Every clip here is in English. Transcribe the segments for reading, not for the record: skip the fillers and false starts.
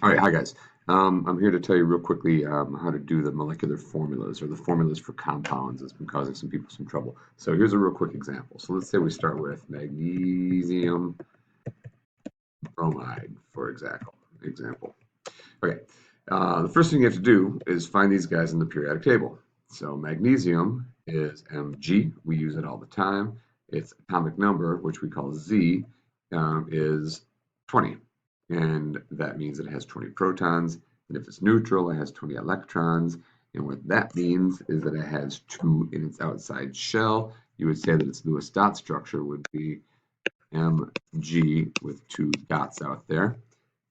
All right, hi guys. I'm here to tell you real quickly how to do the molecular formulas or the formulas for compounds that's been causing some people some trouble. So here's a real quick example. So let's say we start with magnesium bromide, for example. Okay, the first thing you have to do is find these guys in the periodic table. So magnesium is Mg. We use it all the time. Its atomic number, which we call Z, is 20. And that means it has 20 protons. And if it's neutral, it has 20 electrons. And what that means is that it has 2 in its outside shell. You would say that its Lewis dot structure would be Mg with 2 dots out there.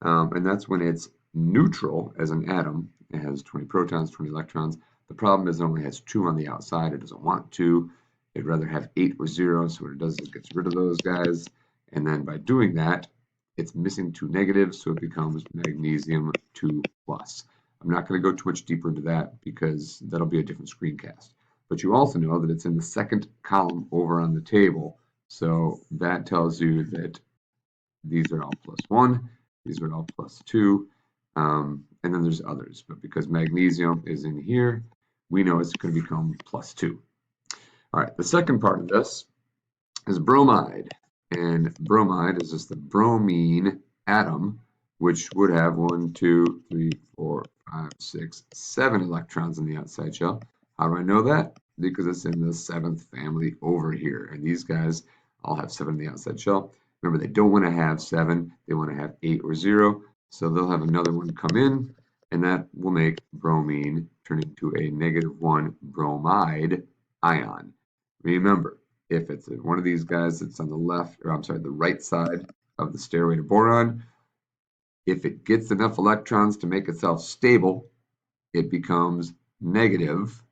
And that's when it's neutral as an atom. It has 20 protons, 20 electrons. The problem is it only has 2 on the outside. It doesn't want 2. It'd rather have 8 or 0. So what it does is it gets rid of those guys. And then by doing that, it's missing 2 negatives, so it becomes magnesium 2 plus. I'm not going to go too much deeper into that because that'll be a different screencast. But you also know that it's in the second column over on the table. So that tells you that these are all plus 1. These are all plus 2. And then there's others. But because magnesium is in here, we know it's going to become plus 2. All right, the second part of this is bromide. And bromide is just the bromine atom, which would have 1, 2, 3, 4, 5, 6, 7 electrons in the outside shell. How do I know that? Because it's in the 7th family over here. And these guys all have 7 in the outside shell. Remember, they don't want to have 7. They want to have 8 or 0. So they'll have another one come in, and that will make bromine turn into a -1 bromide ion. Remember, if it's one of these guys that's on the left, or I'm sorry, the right side of the stairway to boron, if it gets enough electrons to make itself stable, it becomes negative,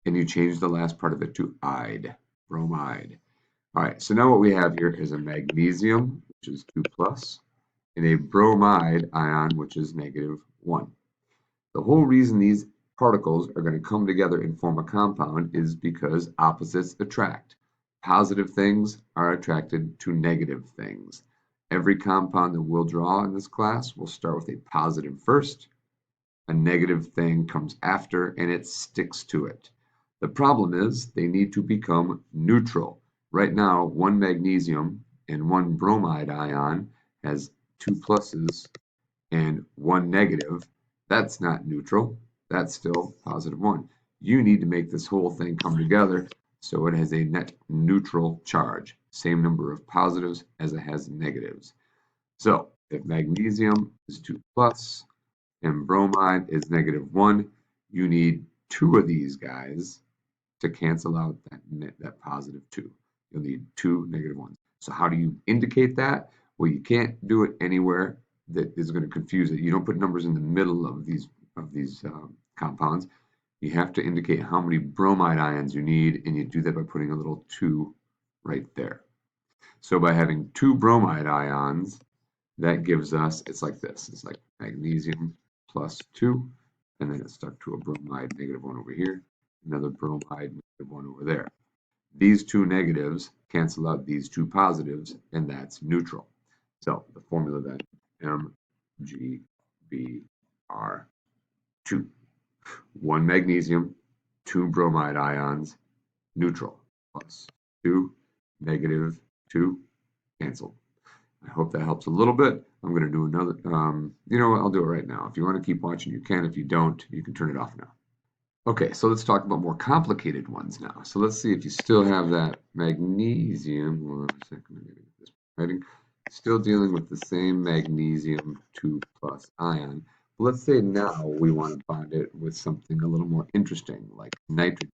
and you change the last part of it to ide, bromide. All right, so now what we have here is a magnesium, which is 2 plus, and a bromide ion, which is -1. The whole reason these particles are going to come together and form a compound is because opposites attract. Positive things are attracted to negative things. Every compound that we'll draw in this class will start with a positive first, a negative thing comes after, and it sticks to it. The problem is they need to become neutral. Right now, one magnesium and one bromide ion has 2 pluses and 1 negative. That's not neutral. That's still +1. You need to make this whole thing come together so it has a net neutral charge, same number of positives as it has negatives. So if magnesium is 2 plus and bromide is -1, you need 2 of these guys to cancel out that +2. You'll need 2 -1s. So how do you indicate that? Well, you can't do it anywhere that is going to confuse it. You don't put numbers in the middle of these compounds. You have to indicate how many bromide ions you need, and you do that by putting a little 2 right there. So by having 2 bromide ions, that gives us, it's like this. It's like magnesium plus 2, and then it's stuck to a bromide -1 over here, another bromide -1 over there. These 2 negatives cancel out these 2 positives, and that's neutral. So the formula then, MgBr2. 1 magnesium, 2 bromide ions, neutral, plus 2, -2, canceled. I hope that helps a little bit. I'm going to do another, you know what, I'll do it right now. If you want to keep watching, you can. If you don't, you can turn it off now. Okay, so let's talk about more complicated ones now. So let's see if you still have that magnesium. Hold on a second, I'm getting this writing. Still dealing with the same magnesium 2 plus ion. But let's say now we want to bond it with something a little more interesting, like nitrogen.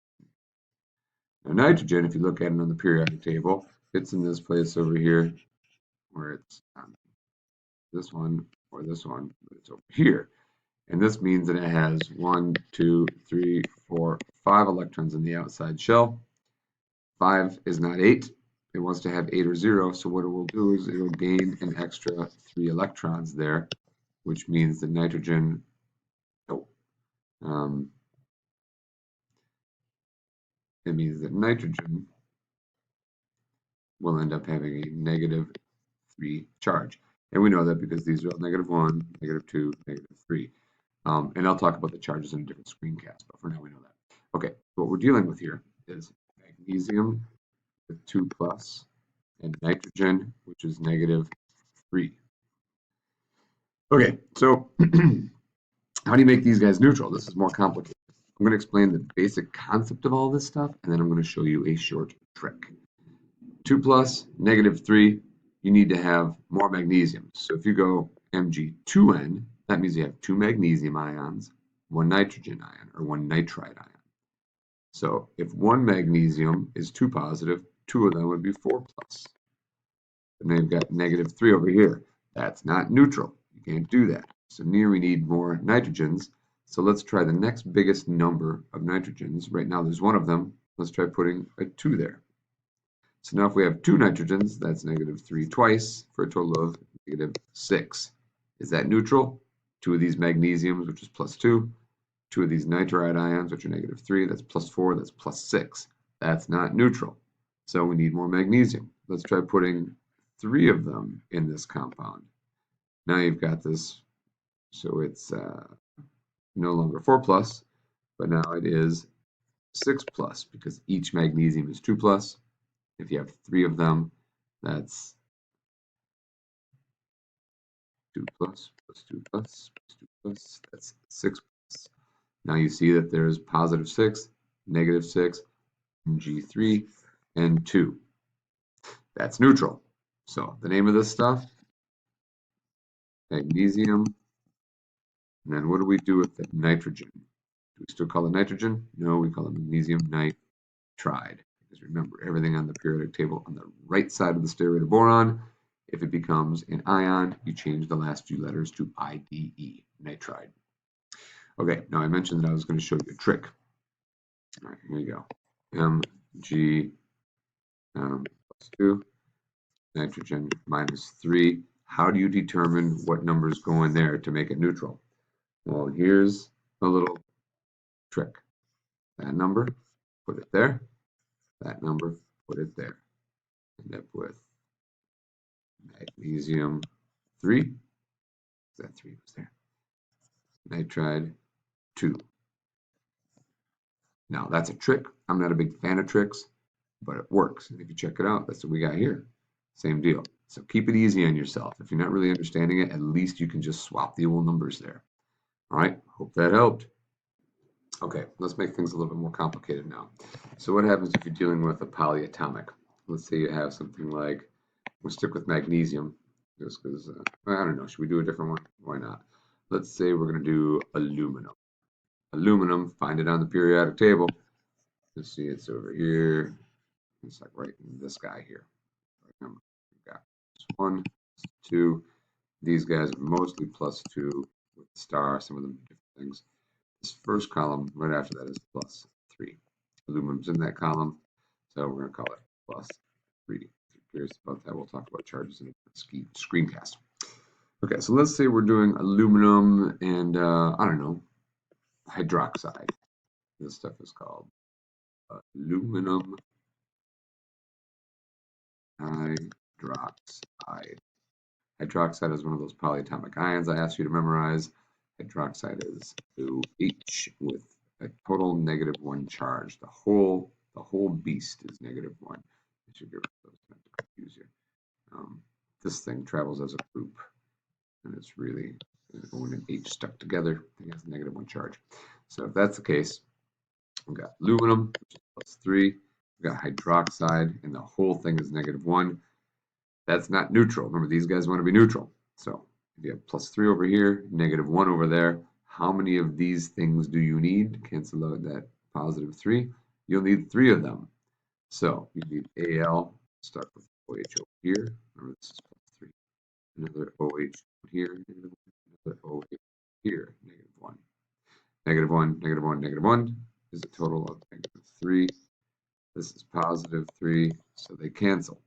Now, nitrogen, if you look at it on the periodic table, it's in this place over here, where it's this one or this one, but it's over here. And this means that it has 1, 2, 3, 4, 5 electrons in the outside shell. 5 is not 8. It wants to have 8 or 0. So what it will do is it will gain an extra 3 electrons there, which means that nitrogen, it means that nitrogen will end up having a -3 charge. And we know that because these are all -1, -2, -3. And I'll talk about the charges in a different screencast, but for now we know that. Okay, what we're dealing with here is magnesium with 2 plus and nitrogen, which is -3. Okay, so how do you make these guys neutral? This is more complicated. I'm going to explain the basic concept of all this stuff, and then I'm going to show you a short trick. 2 plus, -3, you need to have more magnesium. So if you go Mg2n, that means you have 2 magnesium ions, 1 nitrogen ion, or 1 nitride ion. So if 1 magnesium is 2 positive, 2 of them would be 4 plus. And then you've got -3 over here. That's not neutral. You can't do that. So here we need more nitrogens. So let's try the next biggest number of nitrogens. Right now there's 1 of them. Let's try putting a 2 there. So now if we have 2 nitrogens, that's -3 twice for a total of -6. Is that neutral? 2 of these magnesiums, which is +2. 2 of these nitride ions, which are -3. That's +4. That's +6. That's not neutral. So we need more magnesium. Let's try putting 3 of them in this compound. Now you've got this, so it's no longer 4 plus, but now it is 6 plus because each magnesium is 2 plus. If you have 3 of them, that's 2 plus, plus 2 plus, plus 2 plus, that's 6 plus. Now you see that there's +6, -6, G3, and 2. That's neutral. So the name of this stuff, magnesium. And then what do we do with the nitrogen? Do we still call it nitrogen? No, we call it magnesium nitride. Because remember, everything on the periodic table on the right side of the stereo boron, if it becomes an ion, you change the last few letters to IDE, nitride. Okay, now I mentioned that I was going to show you a trick. All right, here we go. Mg plus 2, nitrogen -3. How do you determine what numbers go in there to make it neutral? Well, here's a little trick. That number, put it there. That number, put it there. End up with magnesium 3. That 3 was there. Nitride 2. Now that's a trick. I'm not a big fan of tricks, but it works. And if you check it out, that's what we got here. Same deal. So keep it easy on yourself. If you're not really understanding it, at least you can just swap the old numbers there. All right, hope that helped. Okay, let's make things a little bit more complicated now. So what happens if you're dealing with a polyatomic? Let's say you have something like, we'll stick with magnesium, just because, I don't know, should we do a different one? Why not? Let's say we're going to do aluminum. Aluminum, find it on the periodic table. You'll see it's over here. It's like right in this guy here. Remember, we've got this 1, 2. These guys are mostly +2 with the star, some of them different things. This first column right after that is +3. Aluminum's in that column, so we're going to call it +3. If you're curious about that, we'll talk about charges in a screencast. Okay, so let's say we're doing aluminum and, I don't know, hydroxide. This stuff is called aluminum hydroxide. Hydroxide is one of those polyatomic ions I asked you to memorize. Hydroxide is OH with a total -1 charge. The whole beast is -1. I should get rid of those not to confuse you. This thing travels as a group, and it's really O and H stuck together. It has -1 charge. So if that's the case, we've got aluminum, which is +3. We've got hydroxide, and the whole thing is -1. That's not neutral. Remember, these guys want to be neutral. So if you have +3 over here, -1 over there, how many of these things do you need? Cancel out that +3. You'll need 3 of them. So you need Al, start with OH over here. Remember, this is +3. Another OH here, -1. Another OH here, -1. -1, -1, -1 is a total of -3. This is +3, so they cancel.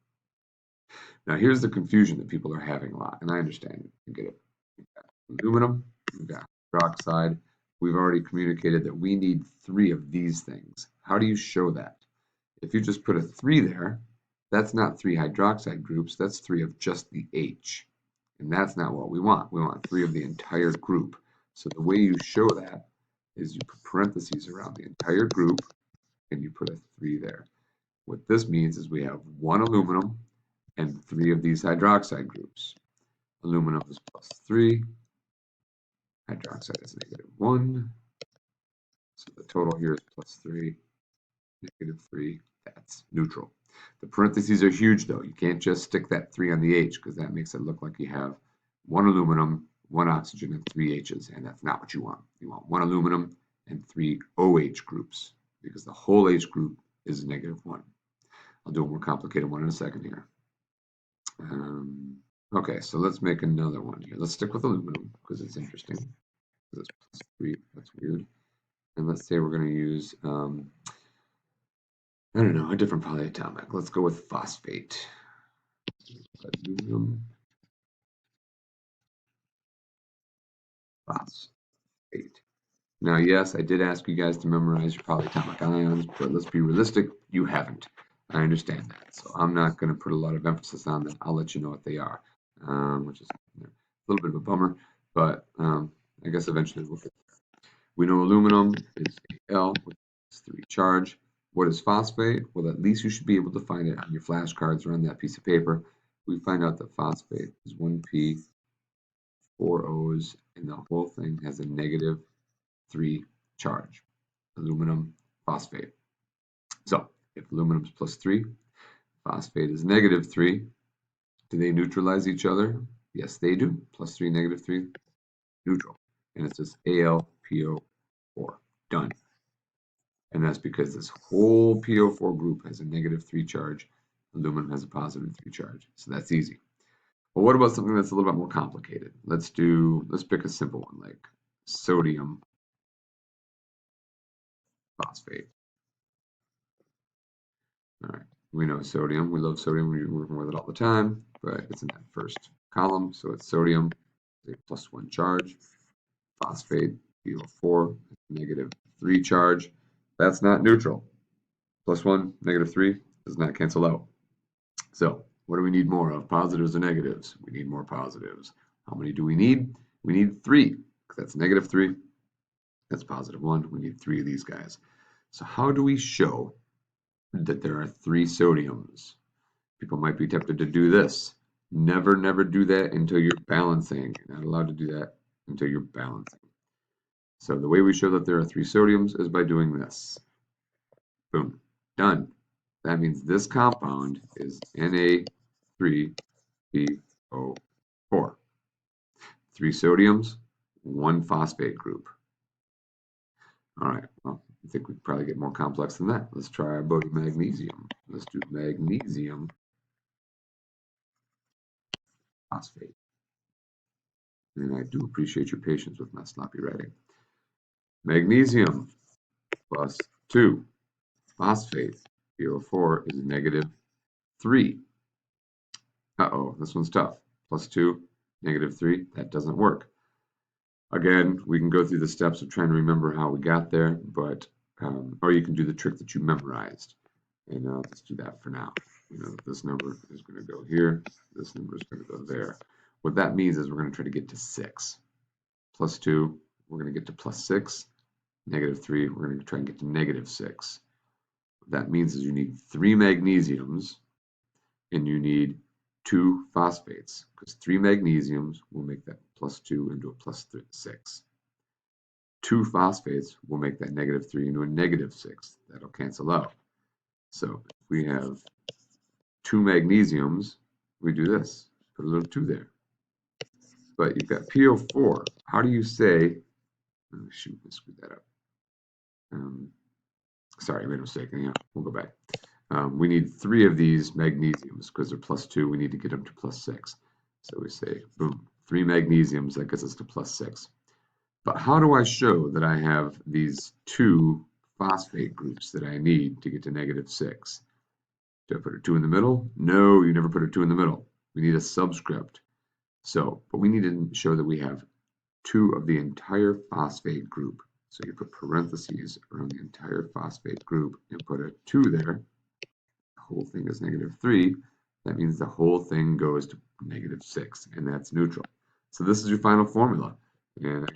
Now here's the confusion that people are having a lot, and I understand it. You get it. We've got aluminum, we've got hydroxide. We've already communicated that we need 3 of these things. How do you show that? If you just put a 3 there, that's not 3 hydroxide groups, that's 3 of just the H. And that's not what we want. We want 3 of the entire group. So the way you show that is you put parentheses around the entire group and you put a 3 there. What this means is we have 1 aluminum and 3 of these hydroxide groups. Aluminum is +3, hydroxide is -1. So the total here is +3, -3. That's neutral. The parentheses are huge though. You can't just stick that 3 on the H because that makes it look like you have 1 aluminum, 1 oxygen, and 3 H's, and that's not what you want. You want 1 aluminum and 3 OH groups because the whole H group is -1. I'll do a more complicated one in a second here. Okay, so let's make another one here. Let's stick with aluminum because it's interesting. It's +3, that's weird. And let's say we're going to use, I don't know, a different polyatomic. Let's go with phosphate. Aluminum, phosphate. Now, yes, I did ask you guys to memorize your polyatomic ions, but let's be realistic, you haven't. I understand that, so I'm not going to put a lot of emphasis on them. I'll let you know what they are, which is a little bit of a bummer, but I guess eventually we'll get there. We know aluminum is Al, which is 3 charge. What is phosphate? Well, at least you should be able to find it on your flashcards or on that piece of paper. We find out that phosphate is 1P, 4 O's, and the whole thing has a -3 charge. Aluminum phosphate. So if aluminum is +3, phosphate is -3. Do they neutralize each other? Yes, they do. +3, -3, neutral. And it's just AlPO4. Done. And that's because this whole PO4 group has a -3 charge. Aluminum has a +3 charge. So that's easy. Well, what about something that's a little bit more complicated? Let's pick a simple one like sodium phosphate. All right, we know sodium. We love sodium. We're working with it all the time, but it's in that first column. So it's sodium, a +1 charge. Phosphate, PO4, -3 charge. That's not neutral. +1, -3 does not cancel out. So what do we need more of, positives or negatives? We need more positives. How many do we need? We need 3. That's -3. That's +1. We need 3 of these guys. So how do we show that there are 3 sodiums? People might be tempted to do this. Never, never do that until you're balancing. You're not allowed to do that until you're balancing. So the way we show that there are 3 sodiums is by doing this. Boom. Done. That means this compound is Na3PO4. 3 sodiums, 1 phosphate group. All right, well, I think we probably get more complex than that. Let's try our boat of magnesium. Let's do magnesium phosphate. And I do appreciate your patience with my sloppy writing. Magnesium +2. Phosphate, PO4, is -3. Uh-oh, this one's tough. +2, -3, that doesn't work. Again, we can go through the steps of trying to remember how we got there, but or you can do the trick that you memorized. And let's do that for now. You know, this number is going to go here. This number is going to go there. What that means is we're going to try to get to 6. +2, we're going to get to +6. -3, we're going to try and get to -6. What that means is you need 3 magnesiums and you need 2 phosphates, because 3 magnesiums will make that +2 into a +6. 2 phosphates will make that -3 into a -6. That'll cancel out. So if we have 2 magnesiums, we do this. Put a little 2 there. But you've got PO4. How do you say, oh shoot, I screwed that up. Sorry, I made a mistake. Yeah, we'll go back. We need 3 of these magnesiums because they're +2. We need to get them to +6. So we say, boom, 3 magnesiums. That gets us to +6. But how do I show that I have these 2 phosphate groups that I need to get to -6? Do I put a 2 in the middle? No, you never put a 2 in the middle. We need a subscript. So, but we need to show that we have 2 of the entire phosphate group. So you put parentheses around the entire phosphate group and put a 2 there. The whole thing is -3. That means the whole thing goes to -6, and that's neutral. So this is your final formula. And